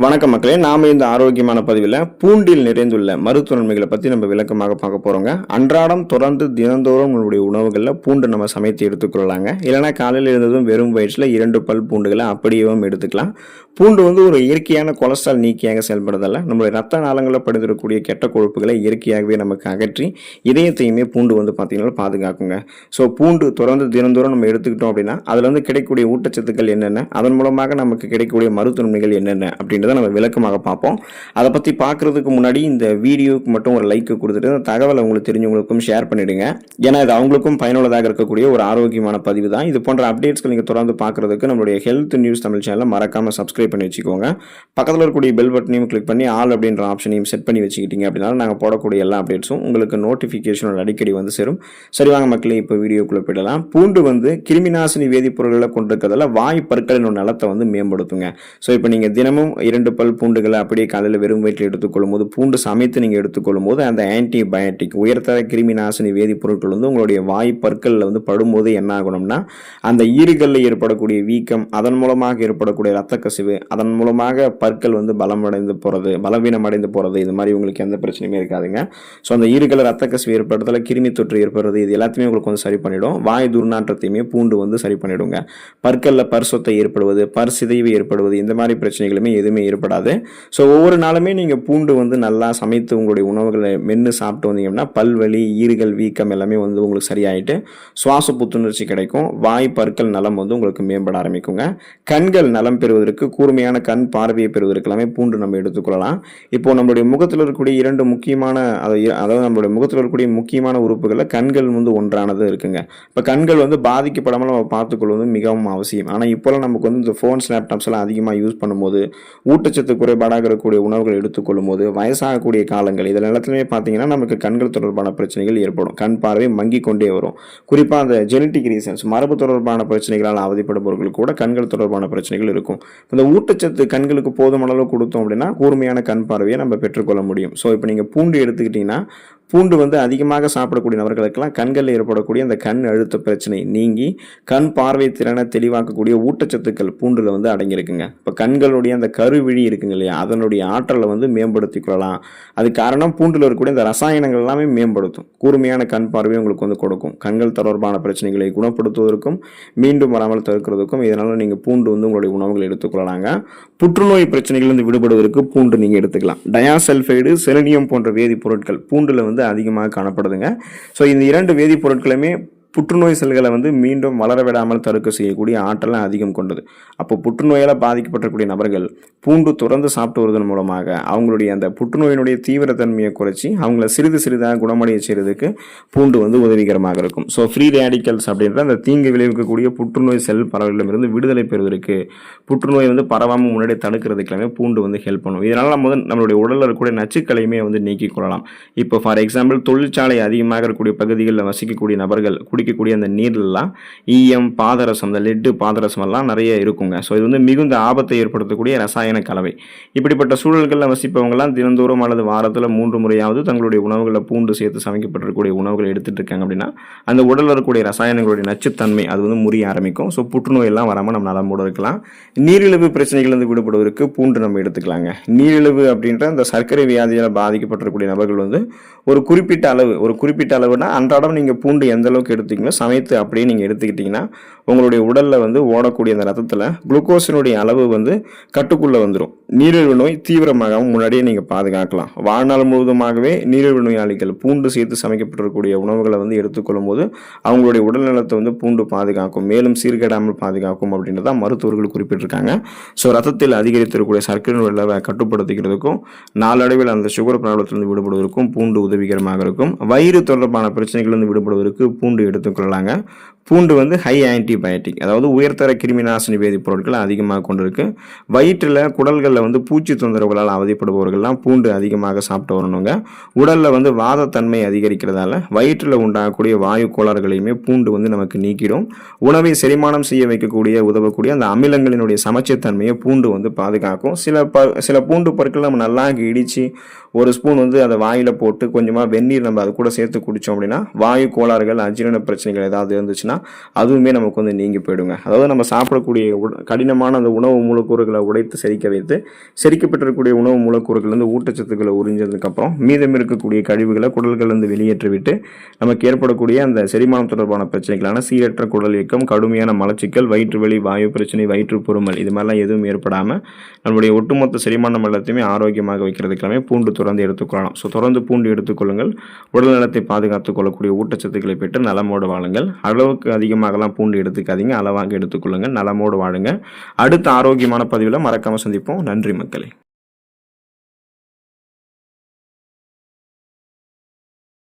வணக்கம் மக்களே, நாம இந்த ஆரோக்கியமான பதிவில் பூண்டில் நிறைந்துள்ள மருத்துவ நன்மைகளை பற்றி நம்ம விளக்கமாக பார்க்க போகிறோங்க. அன்றாடம் தொடர்ந்து தினந்தோறும் நம்மளுடைய உணவுகளில் பூண்டு நம்ம சமைத்து எடுத்துக்கொள்ளலாங்க. இல்லைனா காலையில் இருந்ததும் வெறும் வயிற்றில் 2 பல் பூண்டுகளை அப்படியேவும் எடுத்துக்கலாம். பூண்டு ஒரு இயற்கையான கொலஸ்ட்ரால் நீக்கியாக செயல்படுறதால நம்மளுடைய ரத்த நாளங்களில் படிந்திருக்கக்கூடிய கெட்ட கொழுப்புகளை இயற்கையாகவே நமக்கு அகற்றி இதயத்தையுமே பூண்டு பார்த்தீங்கன்னா பாதுகாக்குங்க. ஸோ பூண்டு தொடர்ந்து தினந்தோறும் நம்ம எடுத்துக்கிட்டோம் அப்படின்னா அதில் கிடைக்கக்கூடிய ஊட்டச்சத்துக்கள் என்னென்ன, அதன் மூலமாக நமக்கு கிடைக்கக்கூடிய மருத்துவ நன்மைகள் என்னென்ன அப்படின்றத நம்ம விளக்கமாக பார்ப்போம். அதை பற்றி பார்க்குறதுக்கு முன்னாடி இந்த வீடியோவுக்கு மட்டும் ஒரு லைக் கொடுத்துட்டு இந்த தகவலை உங்களுக்கு தெரிஞ்சவங்களுக்கும் ஷேர் பண்ணிவிடுங்க. ஏன்னா இது அவங்களுக்கும் பயனுள்ளதாக இருக்கக்கூடிய ஒரு ஆரோக்கியமான பதிவு தான். இது போன்ற அப்டேட்ஸ்கள் நீங்கள் தொடர்ந்து பார்க்குறதுக்கு நம்மளுடைய ஹெல்த் நியூஸ் தமிழ் சேனலை மறக்காமல் சப்ஸ்கிரைப் பண்ணி வச்சுக்கோங்க. பக்கத்தில் இருக்கக்கூடிய பெல் பட்டனையும் கிளிக் பண்ணி ஆல் அப்படின்ற ஆப்ஷனையும் செட் பண்ணி வச்சுக்கிட்டீங்க அப்படின்னா நாங்கள் போடக்கூடிய எல்லா அப்டேட்ஸும் உங்களுக்கு நோட்டிஃபிகேஷன் அடிக்கடி சேரும். சரி வாங்க மக்களே, இப்போ வீடியோக்குள்ளே போயிடலாம். பூண்டு கிருமிநாசினி வேதிப்பொருட்களை கொண்டிருக்கிறதால வாய் பற்களின் நலத்தை மேம்படுத்துங்க. ஸோ இப்போ நீங்கள் தினமும் 2 பல் பூண்டுகளை அப்படியே காலையில் வெறும் வயிற்றில் எடுத்துக்கொள்ளும் போது, பூண்டு சமைத்து நீங்கள் எடுத்துக்கொள்ளும் போது அந்த ஆன்டிபயோட்டிக் உயர்தர கிருமி நாசினி வேதிப்பொருட்கள் உங்களுடைய வாய் பற்களில் படும்போது என்ன ஆகணும்னா அந்த ஈறுகளில் ஏற்படக்கூடிய வீக்கம், அதன் மூலமாக ஏற்படக்கூடிய ரத்த கசிவு, அதன் மூலமாக பற்கள் பலமடைந்து போகிறது, பலவீனம் அடைந்து போகிறது, இது மாதிரி உங்களுக்கு எந்த பிரச்சனையுமே இருக்காதுங்க. ஸோ அந்த ஈறுகளில் ரத்த கசிவு ஏற்படுறதுல கிருமி தொற்று ஏற்படுறது, இது எல்லாத்தையுமே உங்களுக்கு சரி பண்ணிடும். வாய் துர்நாற்றத்தையுமே பூண்டு சரி பண்ணிடுங்க. பற்களில் பரிசொத்தை ஏற்படுவது, பற்சிதைவு ஏற்படுவது, இந்த மாதிரி பிரச்சனைகளுமே எதுவுமே ஏற்படாது. ஸோ ஒவ்வொரு நாளுமே நீங்கள் பூண்டு நல்லா சமைத்து உங்களுடைய உணவுகளை மென்று சாப்பிட்டு வந்தீங்கன்னா பல்வலி, ஈறுகள் வீக்கம் எல்லாமே உங்களுக்கு சரியாயிட்டு சுவாச புத்துணர்ச்சி கிடைக்கும். வாய் பற்கள் நலம் உங்களுக்கு மேம்பட ஆரம்பிக்குங்க. கண்கள் நலம் பெறுவதற்கு, கூர்மையான கண் பார்வையை பெறுவதற்கு எல்லாமே பூண்டு நம்ம எடுத்துக்கொள்ளலாம். இப்போ நம்மளுடைய முகத்தில் இருக்கக்கூடிய 2 முக்கியமான அதாவது நம்மளுடைய முகத்தில் இருக்கக்கூடிய முக்கியமான உறுப்புகளில் கண்கள் ஒன்றானது இருக்குங்க. இப்போ கண்கள் பாதிக்கப்படாமல் நம்ம பார்த்துக்கொள்வது மிகவும் அவசியம். ஆனால் இப்போலாம் நமக்கு இந்த ஃபோன்ஸ், லேப்டாப்ஸ் எல்லாம் அதிகமாக யூஸ் பண்ணும்போது, ஊட்டச்சத்து குறைபாடாக இருக்கக்கூடிய உணவுகள் எடுத்துக்கொள்ளும் போது, வயசாகக்கூடிய காலங்கள், இதில் எல்லாத்துலேயுமே பார்த்தீங்கன்னா நமக்கு கண்கள் தொடர்பான பிரச்சனைகள் ஏற்படும். கண் பார்வை மங்கி கொண்டே வரும். குறிப்பாக அந்த ஜெனட்டிக் ரீசன்ஸ், மரபு தொடர்பான பிரச்சனைகளால் அவதிப்படுபவர்கள் கூட கண்கள் தொடர்பான பிரச்சனைகள் இருக்கும். இந்த ஊட்டச்சத்து கண்களுக்கு போதுமான அளவு கொடுத்தோம் அப்படின்னா கூர்மையான கண் பார்வையை நம்ம பெற்றுக்கொள்ள முடியும். ஸோ இப்போ நீங்கள் பூண்டு எடுத்துக்கிட்டிங்கன்னா, பூண்டு அதிகமாக சாப்பிடக்கூடிய நபர்களுக்கெல்லாம் கண்களில் ஏற்படக்கூடிய அந்த கண் அழுத்த பிரச்சனை நீங்கி கண் பார்வை திறனை தெளிவாக்கக்கூடிய ஊட்டச்சத்துக்கள் பூண்டில் அடங்கியிருக்குங்க. இப்போ கண்களுடைய அந்த கருவிழி இருக்குங்க இல்லையா, அதனுடைய ஆற்றலை மேம்படுத்திக் கொள்ளலாம். அது காரணம் பூண்டில் இருக்கக்கூடிய இந்த ரசாயனங்கள் எல்லாமே மேம்படுத்தும். கூர்மையான கண் பார்வையை உங்களுக்கு கொடுக்கும். கண்கள் தொடர்பான பிரச்சனைகளை குணப்படுத்துவதற்கும் மீண்டும் வராமல் தவிர்க்கிறதுக்கும் இதனால் நீங்கள் பூண்டு உங்களுடைய உணவுகளை எடுத்துக்கொள்ளலாங்க. புற்றுநோய் பிரச்சனைகள் விடுபடுவதற்கு பூண்டு நீங்கள் எடுத்துக்கலாம். டயாசல்ஃபைடு, செலினியம் போன்ற வேதிப்பொருட்கள் பூண்டில் அதிகமாக காணப்படுதுங்க. ஸோ இந்த 2 வேதிப்பொருட்களுமே புற்றுநோய் செல்களை மீண்டும் வளர விடாமல் தடுக்க செய்யக்கூடிய ஆற்றலை அதிகம் கொண்டது. அப்போ புற்றுநோயால் பாதிக்கப்பட்டிருக்கூடிய நபர்கள் பூண்டு தொடர்ந்து சாப்பிட்டு வருவதன் மூலமாக அவங்களுடைய அந்த புற்றுநோயினுடைய தீவிரத்தன்மையை குறைச்சி அவங்கள சிறிதாக குணமடைய செய்யறதுக்கு பூண்டு உதவிகரமாக இருக்கும். ஸோ ஃப்ரீ ரேடிக்கல்ஸ் அப்படின்ற அந்த தீங்கு விளைவிக்கக்கூடிய புற்றுநோய் செல் பரவலிடமிருந்து விடுதலை பெறுவதற்கு, புற்றுநோய் பரவாமல் முன்னாடி தடுக்கிறதுக்கு பூண்டு ஹெல்ப் பண்ணும். இதனால் நம்மளுடைய உடலில் இருக்கக்கூடிய நச்சுக்களையுமே நீக்கிக் கொள்ளலாம். இப்போ ஃபார் எக்ஸாம்பிள், தொழிற்சாலை அதிகமாக இருக்கக்கூடிய பகுதிகளில் வசிக்கக்கூடிய நபர்கள் குடிக்கக்கூடிய அந்த நீர்லாம் ஈயம், பாதரசம், இந்த லெட்டு பாதரசம் எல்லாம் நிறைய இருக்குங்க. ஸோ இது மிகுந்த ஆபத்தை ஏற்படுத்தக்கூடிய ரசாயன கலவை. இப்படிப்பட்ட சூழல்களில் வசிப்பவங்கலாம் தினந்தோறும் அல்லது வாரத்தில் 3 முறையாவது தங்களுடைய உணவுகளில் பூண்டு சேர்த்து சமைக்கப்பட்டிருக்கக்கூடிய உணவுகளை எடுத்துட்டு இருக்காங்க அப்படின்னா அந்த உடலில் இருக்கக்கூடிய ரசாயனங்களுடைய நச்சுத்தன்மை அது முறிய ஆரம்பிக்கும். ஸோ புற்றுநோய் எல்லாம் வராமல் நம்ம நலமோடு இருக்கலாம். நீரிழிவு பிரச்சனைகள் விடுபடுவதற்கு பூண்டு நம்ம எடுத்துக்கலாங்க. நீரிழிவு அப்படின்ற அந்த சர்க்கரை வியாதியால் பாதிக்கப்பட்டிருக்கக்கூடிய நபர்கள் ஒரு குறிப்பிட்ட அளவுனா அன்றாடம் நீங்கள் பூண்டு எந்த அளவுக்கு எடுத்துக்கணும் சமைத்து அப்படியே நீங்கள் எடுத்துக்கிட்டிங்கன்னா உங்களுடைய உடலில் ஓடக்கூடிய அந்த ரத்தத்தில் குளுக்கோஸினுடைய அளவு கட்டுக்குள்ளே வந்துடும். நீரிழிவு நோய் தீவிரமாகவும் முன்னாடியே நீங்கள் பாதுகாக்கலாம். வாழ்நாள் முழுவதுமாகவே நீரிழிவு நோயாளிகள் பூண்டு சேர்த்து சமைக்கப்பட்டிருக்கக்கூடிய உணவுகளை எடுத்துக்கொள்ளும் போது அவங்களுடைய உடல்நலத்தை பூண்டு பாதுகாக்கும், மேலும் சீர்கேடாமல் பாதுகாக்கும் அப்படின்றத மருத்துவர்கள் குறிப்பிட்டிருக்காங்க. ஸோ ரத்தத்தில் அதிகரித்திருக்கக்கூடிய சர்க்கரை அளவை கட்டுப்படுத்திக்கிறதுக்கும் நாளடைவில் அந்த சுகர் ப்ராப்ளத்திலிருந்து விடுபடுவதற்கும் பூண்டு உதவிகரமாக இருக்கும். வயிறு தொடர்பான பிரச்சனைகள் விடுபடுவதற்கு பூண்டு எடுத்துக்கொள்ளலாங்க. பூண்டு ஹை ஆன்டிபயோட்டிக், அதாவது உயர்தர கிருமி நாசினி வேதிப்பொருட்களை அதிகமாக கொண்டிருக்கு. வயிற்றில் குடல்களில் பூச்சி தொந்தரவுகளால் அவதிப்படுபவர்கள்லாம் பூண்டு அதிகமாக சாப்பிட்டு வரணுங்க. உடலில் வாதத்தன்மை அதிகரிக்கிறதால வயிற்றில் உண்டாகக்கூடிய வாயு கோளாறுகளையுமே பூண்டு நமக்கு நீக்கிடும். உணவை செரிமானம் செய்ய வைக்கக்கூடிய உதவக்கூடிய அந்த அமிலங்களினுடைய சமச்சீர்தன்மையை பூண்டு பாதுகாக்கும். சில பூண்டு பொருட்கள் நம்ம நல்லா இடித்து ஒரு ஸ்பூன் அதை வாயில் போட்டு கொஞ்சமாக வெந்நீர் நம்ம அது கூட சேர்த்து குடித்தோம் அப்படின்னா வாயு கோளாறுகள், அஜீரண பிரச்சனைகள் ஏதாவது இருந்துச்சுன்னா அதுவுமே நமக்கு வந்து நீங்கி போயிடுங்க. அதாவது நம்ம சாப்பிடக்கூடிய கடினமான அந்த உணவு மூலக்கூறுகளை உடைத்து செரிக்க வைத்து செரிக்கப்பட்டிருக்கக்கூடிய உணவு மூலக்கூறுகள்லேருந்து ஊட்டச்சத்துக்களை உறிஞ்சதுக்கப்புறம் மீதம் இருக்கக்கூடிய கழிவுகளை குடல்கள்லேருந்து வெளியேற்றிவிட்டு நமக்கு ஏற்படக்கூடிய அந்த செரிமானம் தொடர்பான பிரச்சனைகளான சீரற்ற குடல் இயக்கம், கடுமையான மலச்சிக்கல், வயிற்று வலி, வாயு பிரச்சனை, வயிற்று பொருமல் இது மாதிரிலாம் எதுவும் ஏற்படாமல் நம்மளுடைய ஒட்டுமொத்த செரிமானம் எல்லாத்தையுமே ஆரோக்கியமாக வைக்கிறதுக்கெல்லாமே பூண்டு தொடர்ந்து எடுத்துக்கொள்ளலாம். ஸோ தொடர்ந்து பூண்டு எடுத்துக்கொள்ளுங்கள். உடல் நலத்தை பாதுகாத்துக் கொள்ளக்கூடிய ஊட்டச்சத்துக்களை பெற்று நலமோடு வாழுங்கள். அளவுக்கு அதிகமாகலாம் பூண்டு எடுத்துக்காதீங்க, அளவாக எடுத்துக்கொள்ளுங்கள். நலமோடு வாழுங்க. அடுத்த ஆரோக்கியமான பதிவில் மறக்காமல் சந்திப்போம். நன்றி மக்களே.